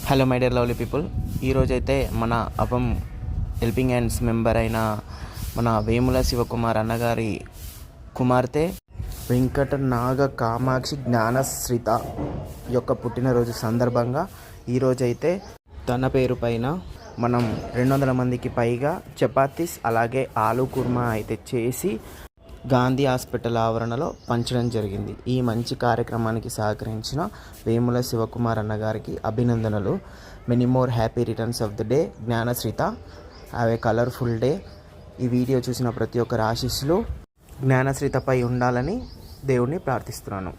Hello my dear lovely people. ఈరోజైతే మన అపం helping hands member అయిన మన వేముల శివకుమార్ అన్నగారి కుమార్తె వెంకట నాగ కామాక్షి జ్ఞానశ్రిత యొక్క పుట్టినరోజు సందర్భంగా ఈరోజైతే తన పేరు పైన మనం 200 మందికి పైగా చపాతీస్ అలాగే ఆలూ కుర్మా అయితే చేసి గాంధీ హాస్పిటల్ ఆవరణలో పంచడం జరిగింది. ఈ మంచి కార్యక్రమానికి సహకరించిన వేముల శివకుమార్ అన్నగారికి అభినందనలు. Many more happy returns of the day Gnanasritha. Have a colourful day. ఈ వీడియో చూసిన ప్రతి ఒక్కరి ఆశీస్సులు జ్ఞానశ్రితపై ఉండాలని దేవుణ్ణి ప్రార్థిస్తున్నాను.